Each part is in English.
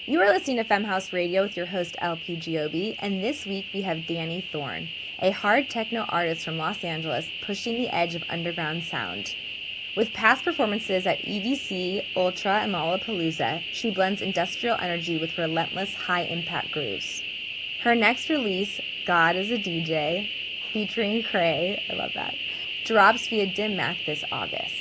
You are listening to Femme House Radio with your host LP Giobbi, and this week we have Dani Thorne, a hard techno artist from Los Angeles pushing the edge of underground sound. With past performances at EDC, Ultra, and Lollapalooza, she blends industrial energy with relentless high-impact grooves. Her next release, God is a DJ, featuring Cray, I love that, drops via Dim Mak this August.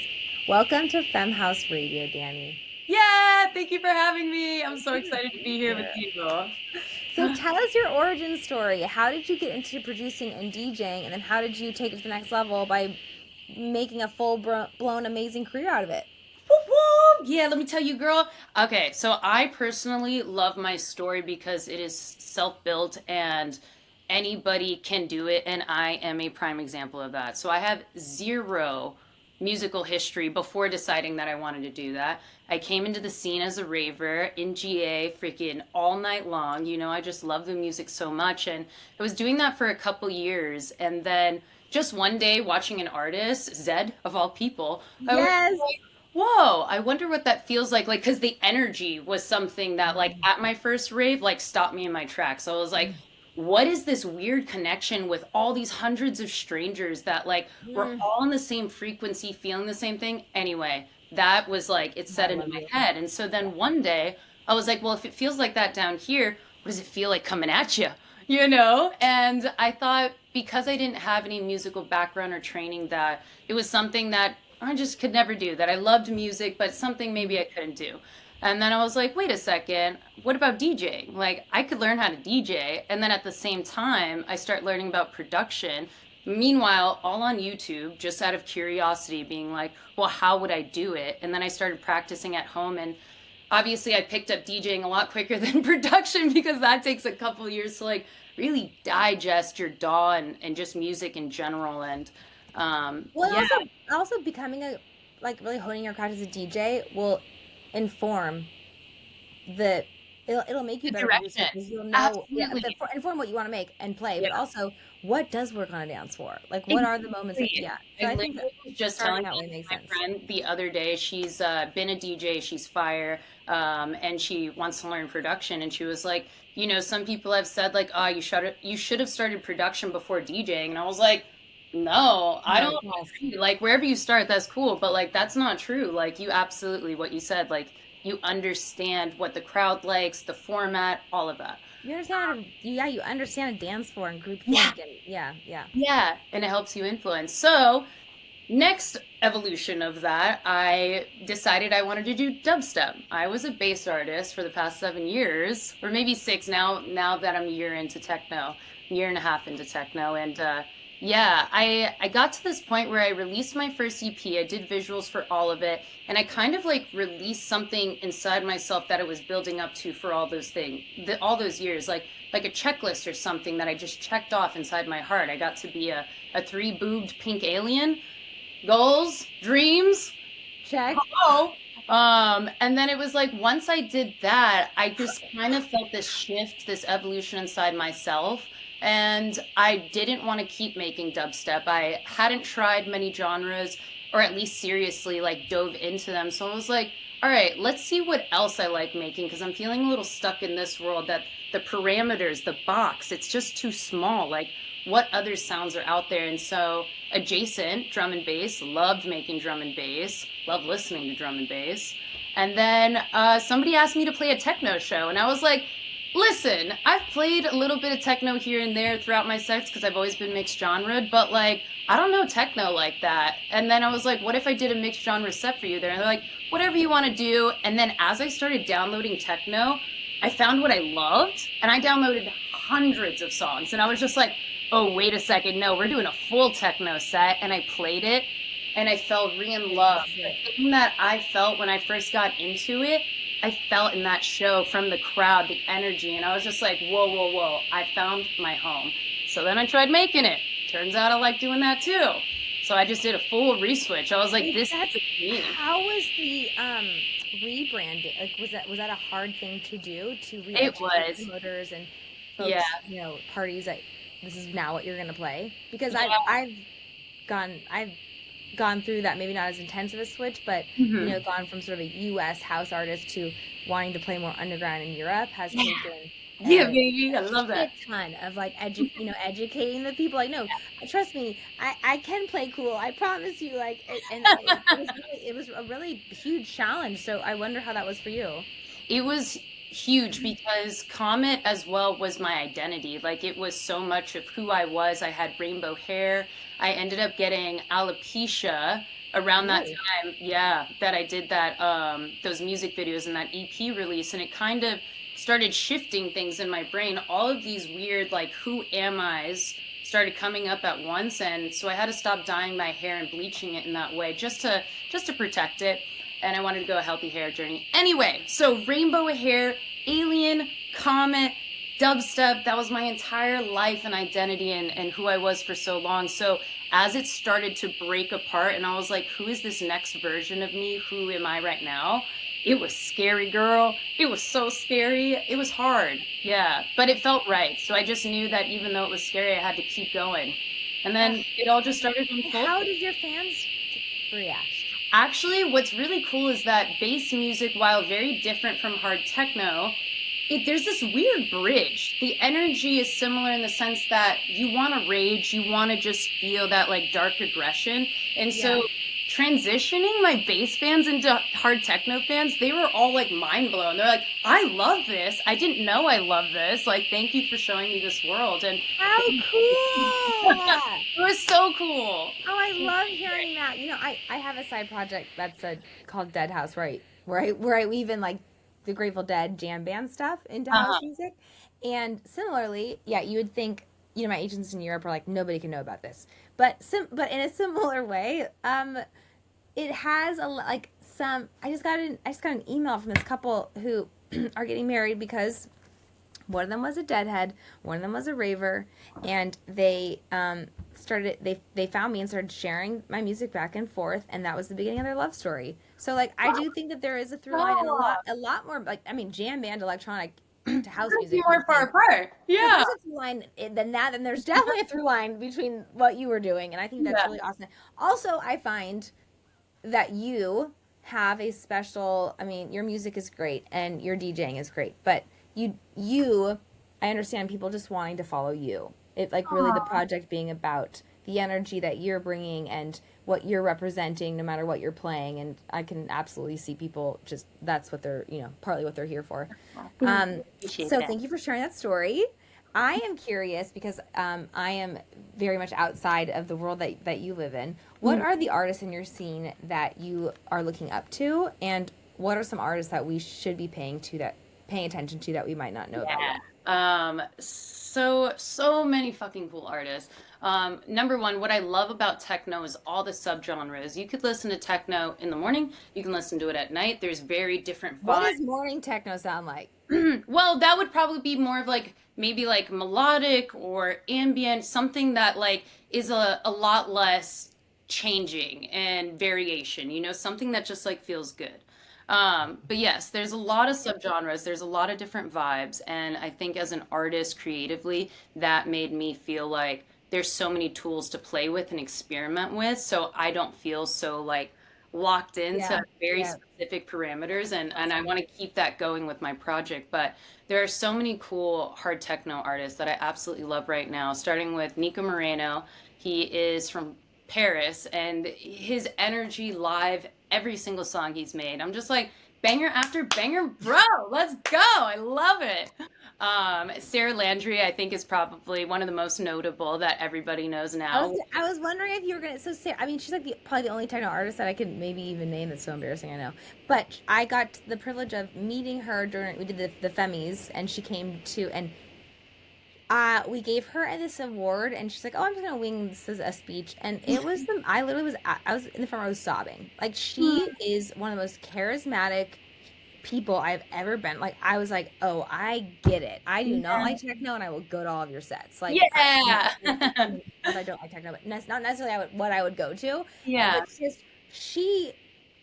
Welcome to Femme House Radio, Dani. Yeah, thank you for having me. I'm so excited to be here with you. So tell us your origin story. How did you get into producing and DJing, and then how did you take it to the next level by making a full-blown amazing career out of it? Whoop, whoop. Yeah, let me tell you, girl. Okay, so I personally love my story because it is self-built and anybody can do it, and I am a prime example of that. So I have zero musical history before deciding that I wanted to do that. I came into the scene as a raver in GA freaking all night long. You know, I just love the music so much, and I was doing that for a couple years, and then just one day watching an artist, Zed of all people, I was Yes. like, whoa, I wonder what that feels like. Like, because the energy was something that, like, at my first rave, like, stopped me in my tracks. So I was like, what is this weird connection with all these hundreds of strangers that, like, we're all on the same frequency, feeling the same thing? Anyway, that was like, it set into my head. And so then one day, I was like, well, if it feels like that down here, what does it feel like coming at you? You know? And I thought, because I didn't have any musical background or training, that it was something that I just could never do, that I loved music, but something maybe I couldn't do. And then I was like, wait a second, what about DJing? Like, I could learn how to DJ. And then at the same time, I start learning about production. Meanwhile, all on YouTube, just out of curiosity, being like, well, how would I do it? And then I started practicing at home. And obviously, I picked up DJing a lot quicker than production because that takes a couple years to like really digest your DAW and just music in general. And Well, yeah, also becoming really honing your craft as a DJ will inform the it'll make you the a better producer direction. because you'll know, yeah, Absolutely. inform what you want to make and play, Yeah. but also what does work on a dance floor, like what are the moments that, Exactly. yeah, I so I think that literally was just starting telling that way makes my sense. friend the other day, she's been a DJ, she's fire, and she wants to learn production. And she was like, you know, some people have said like, oh, you should have started production before DJing. And I was like, no, I No, don't yes. agree. Like wherever you start, that's cool, but like that's not true. Like you absolutely what you said, like you understand what the crowd likes, the format, all of that. You understand how to, you understand a dance floor and group Yeah. think, and yeah. Yeah, and it helps you influence. So next evolution of that, I decided I wanted to do dubstep. I was a bass artist for the past 7 years, or maybe six now. Now that I'm a year into techno, a year and a half into techno, and yeah, I got to this point where I released my first EP. I did visuals for all of it, and I kind of like released something inside myself that I was building up to for all those things, all those years, like a checklist or something that I just checked off inside my heart. I got to be a three-boobed pink alien. Goals, dreams. Check. Oh. And then it was like once I did that, I just kind of felt this shift, this evolution inside myself. And I didn't want to keep making dubstep. I hadn't tried many genres, or at least seriously like dove into them. So I was like, all right, let's see what else I like making because I'm feeling a little stuck in this world that the parameters, the box, it's just too small. Like what other sounds are out there? And so adjacent drum and bass, loved making drum and bass, loved listening to drum and bass. And then somebody asked me to play a techno show, and I was like, listen, I've played a little bit of techno here and there throughout my sets because I've always been mixed genre, but like, I don't know techno like that. And then I was like, what if I did a mixed genre set for you there? And they're like, whatever you want to do. And then as I started downloading techno, I found what I loved, and I downloaded hundreds of songs. And I was just like, oh, wait a second, no, we're doing a full techno set. And I played it, and I fell in love. The thing that I felt when I first got into it, I felt in that show from the crowd, the energy, and I was just like, whoa, whoa, whoa, I found my home. So then I tried making it. Turns out I like doing that too. So I just did a full reswitch. I was like, this is me. How was the rebranding? Like, was that a hard thing to do to It re-educate was. promoters and folks, Yeah. parties that this is now what you're gonna play? Because Yeah. I've gone through that, maybe not as intense of a switch, but gone from sort of a US house artist to wanting to play more underground in Europe has taken Yeah, a baby. I love that. shit ton of like educating the people. Like, no, trust me, I can play cool. I promise you. Like, it was a really huge challenge. So I wonder how that was for you. It was huge because Comet as well was my identity. Like it was so much of who I was. I had rainbow hair. I ended up getting alopecia around that Ooh. time. Yeah, that I did that those music videos and that EP release, and it kind of started shifting things in my brain. All of these weird like who am I's started coming up at once, and so I had to stop dyeing my hair and bleaching it in that way just to protect it, and I wanted to go a healthy hair journey. Anyway, so rainbow hair, alien, comet, dubstep, that was my entire life and identity and who I was for so long. So as it started to break apart and I was like, who is this next version of me? Who am I right now? It was scary, girl. It was so scary. It was hard. Yeah, but it felt right. So I just knew that even though it was scary, I had to keep going. And then it all just started unfolding. How did your fans react? Actually, what's really cool is that bass music, while very different from hard techno, there's this weird bridge. The energy is similar in the sense that you want to rage, you want to just feel that like dark aggression. And so transitioning my bass fans into hard techno fans, they were all like mind blown. They're like, I love this. I didn't know I love this. Like, thank you for showing me this world. And how cool! It was so cool. Oh, I love hearing that. I have a side project that's called Dead House, where I weave in like the Grateful Dead jam band stuff into house music. And similarly, yeah, you would think, my agents in Europe are like, nobody can know about this. But in a similar way, it has I just got an email from this couple who are getting married because one of them was a deadhead, one of them was a raver, and they they found me and started sharing my music back and forth, and that was the beginning of their love story. So like I do think that there is a through line and a lot more, like, I mean, jam band, electronic to house music. More far apart. Yeah. There's a through line than that, and there's definitely a through line between what you were doing, and I think that's really awesome. Also, I find that you have a special, I mean, your music is great and your DJing is great, but I understand people just wanting to follow you. It like really the project being about the energy that you're bringing and what you're representing, no matter what you're playing. And I can absolutely see people just, that's what they're, partly what they're here for. So thank you for sharing that story. I am curious because I am very much outside of the world that you live in. What are the artists in your scene that you are looking up to, and what are some artists that we should be paying attention to that we might not know about yet? So many fucking cool artists. Number one, what I love about techno is all the subgenres. You could listen to techno in the morning, you can listen to it at night. There's very different vibes. What does morning techno sound like? Well, that would probably be more of like maybe like melodic or ambient, something that like is a lot less changing and variation, something that just like feels good. But yes, there's a lot of subgenres, there's a lot of different vibes, and I think as an artist creatively, that made me feel like there's so many tools to play with and experiment with, so I don't feel so like locked into very specific parameters, and I want to keep that going with my project. But there are so many cool hard techno artists that I absolutely love right now, starting with Nico Moreno. He is from Paris, and his energy live, every single song he's made, I'm just like, banger after banger, bro, let's go. I love it. Sarah Landry, I think, is probably one of the most notable that everybody knows now. I was wondering if you were gonna. So Sarah, I mean, she's like probably the only techno artist that I could maybe even name. That's so embarrassing, I know. But I got the privilege of meeting her during we did the Femmes, and she came to, and we gave her this award, and she's like, "Oh, I'm just gonna wing this as a speech," and it was I literally was I was in the front row sobbing. Like, she is one of the most charismatic people I've ever been. Like, I was like, oh, I get it. I do not like techno, and I will go to all of your sets. Like, I don't like techno, but not necessarily what I would go to. Yeah, but just she,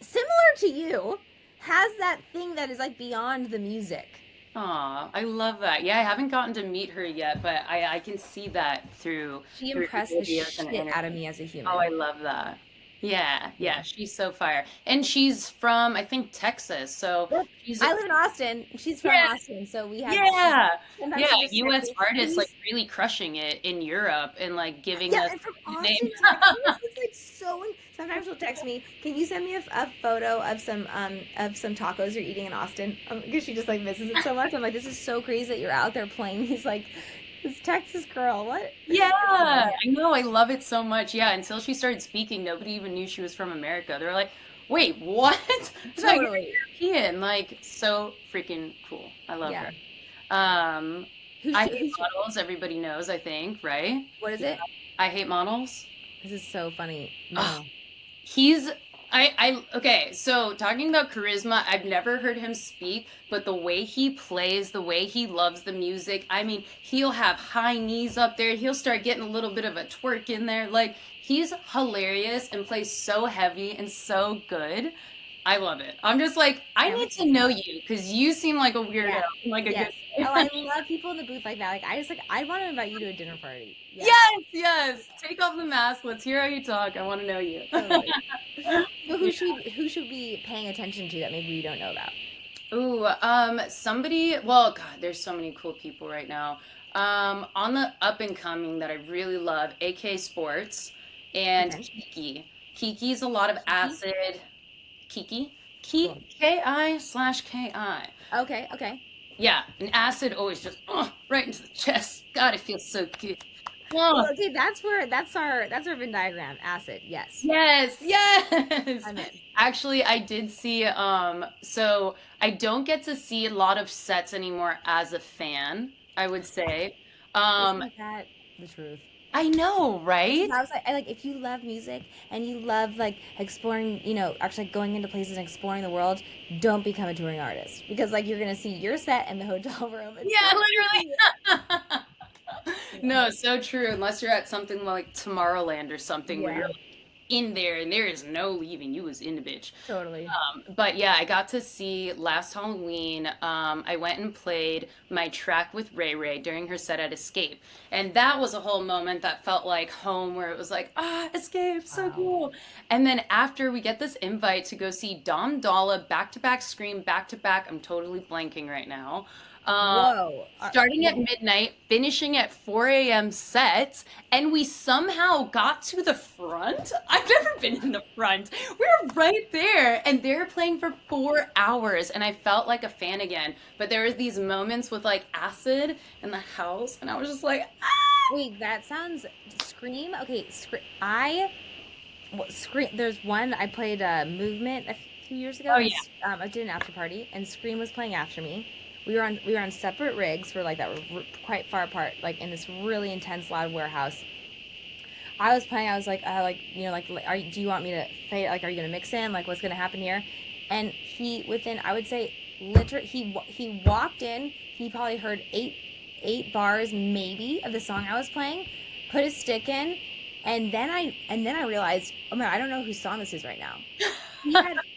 similar to you, has that thing that is like beyond the music. Aw, I love that. Yeah, I haven't gotten to meet her yet, but I can see that through. She impressed the shit out of me as a human. Oh, I love that. Yeah, Yeah. she's so fire. And she's from, I think, Texas. So Yep. she's, I live in Austin. She's from yeah, Austin, so we have yeah. sometimes Yeah, she'll just text US me, "Can artists you like really crushing it in Europe and like giving Yeah, us and from the Austin, name. Texas, it's like so. Sometimes she'll text me, "Can you send me a photo of some tacos you're eating in Austin?" Because she just like misses it so much. I'm like, this is so crazy that you're out there playing these like this Texas girl. What? Yeah, It's I fun. know. I love it so much. Yeah, until she started speaking, nobody even knew she was from America. They were like, "Wait, what?" It's like Totally. you're European. Like so freaking cool. I love her. Yeah. Um, Who I should? hate models. Everybody knows, I think, right? What is it? I hate models. This is so funny. Ugh, No. he's okay, so talking about charisma, I've never heard him speak, but the way he plays, the way he loves the music, I mean, he'll have high knees up there, he'll start getting a little bit of a twerk in there. Like, he's hilarious and plays so heavy and so good. I love it. I'm just like, I Every need to know you because you seem like a weirdo, Yeah. like a good. Yes. Oh, I love people in the booth like that. Like I just like I want to invite you to a dinner party. Yes. Yes, yes. Take off the mask. Let's hear how you talk. I want to know you. Totally. So who should we be paying attention to that maybe we don't know about? Ooh, somebody, well, God, there's so many cool people right now. On the up and coming that I really love, AK Sports and Okay. Kiki. Kiki's a lot of Kiki? acid. Kiki? Cool. Ki/Ki. Okay, okay. Yeah, and acid always just right into the chest. God, it feels so good. Well, Oh, okay, that's our Venn diagram. Acid, yes. yes, yes. I'm in. Actually, I did see so I don't get to see a lot of sets anymore as a fan, I would say. Um Isn't that the truth? I know, This is right? I was like, I like if you love music and you love like exploring, actually going into places and exploring the world, don't become a touring artist because like you're gonna see your set in the hotel room. It's Yeah, so literally. yeah. No, so true. Unless you're at something like Tomorrowland or something where you're Yeah, like in there and there is no leaving. You was in the bitch. totally. But yeah, I got to see last Halloween. I went and played my track with Ray Ray during her set at Escape, and that was a whole moment that felt like home, where it was like, Escape, so Wow. cool. And then after we get this invite to go see Dom Dalla back to back Scream back to back. I'm totally blanking right now. Um, Whoa. Starting at midnight, finishing at 4 a.m. sets, and we somehow got to the front. I've never been in the front. We were right there, and they're playing for 4 hours, and I felt like a fan again. But there was these moments with like acid in the house, and I was just like, Wait, that sounds Scream. Okay, Scream. There's one I played Movement a few years ago, oh and yeah, I did an after party, and Scream was playing after me. We were on separate rigs for like that were quite far apart, like in this really intense, loud warehouse. I was playing. I was like do you want me to fade? Like, are you gonna mix in? Like, what's gonna happen here? And he within I would say literally he walked in. He probably heard eight bars maybe of the song I was playing, put his stick in, and then I realized, oh my, I don't know whose song this is right now.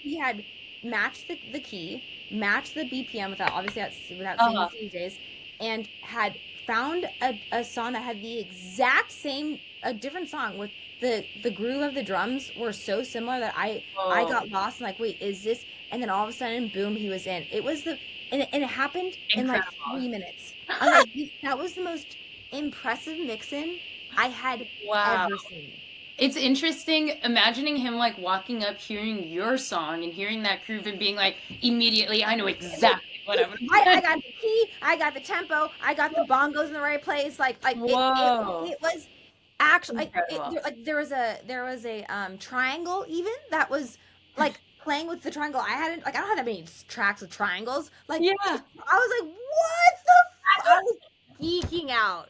He had matched the key, matched the BPM without obviously without saying uh, this these days, and had found a song that had the exact same a different song with the groove of the drums were so similar that I oh, got lost and like, wait, is this? And then all of a sudden, boom, he was in. It was the and it happened in like incredible! 3 minutes. I was like, that was the most impressive mixin I had Wow. ever seen. It's interesting imagining him like walking up, hearing your song, and hearing that groove, and being like, immediately, I know exactly what I'm I gonna. got the key, I got the tempo, I got the bongos in the right place. Like Whoa, it was actually incredible. like there was a triangle even that was like playing with the triangle. I don't have that many tracks with triangles. Like Yeah, I was like, what the? I was geeking out.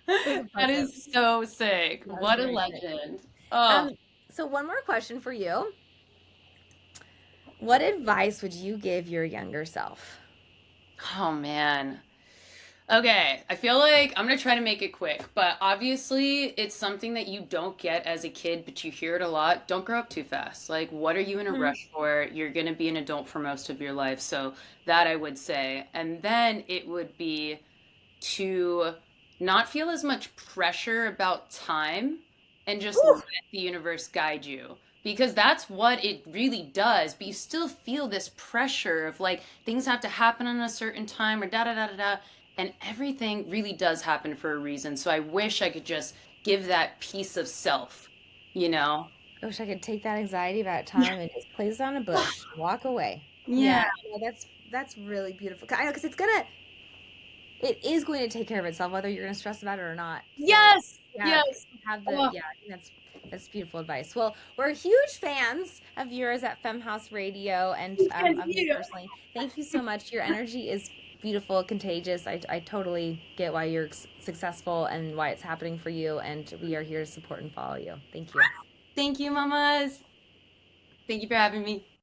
It was that impressive. is so sick. That was What a very sick. legend. Oh, Um, so one more question for you. What advice would you give your younger self? oh man. Okay, I feel like I'm gonna try to make it quick, but obviously it's something that you don't get as a kid, but you hear it a lot. Don't grow up too fast. Like, what are you in a Mhm. rush for? You're gonna be an adult for most of your life, so that I would say. And then it would be to not feel as much pressure about time and just let Whew. the universe guide you. because that's what it really does. But you still feel this pressure of like things have to happen in a certain time or da da da da da. And everything really does happen for a reason. So I wish I could just give that piece of self, you know? I wish I could take that anxiety about Yeah. time and just place it on a bush, walk away. Yeah. Yeah, no, that's really beautiful. I know because it is going to take care of itself whether you're going to stress about it or not. So Yes. yeah, Yes. have the Oh, yeah, I think that's beautiful advice. Well, we're huge fans of yours at Femme House Radio and thank of me you. personally. Thank you so much. Your energy is beautiful, contagious. I totally get why you're successful and why it's happening for you, and we are here to support and follow you. Thank you. Thank you, mamas. Thank you for having me.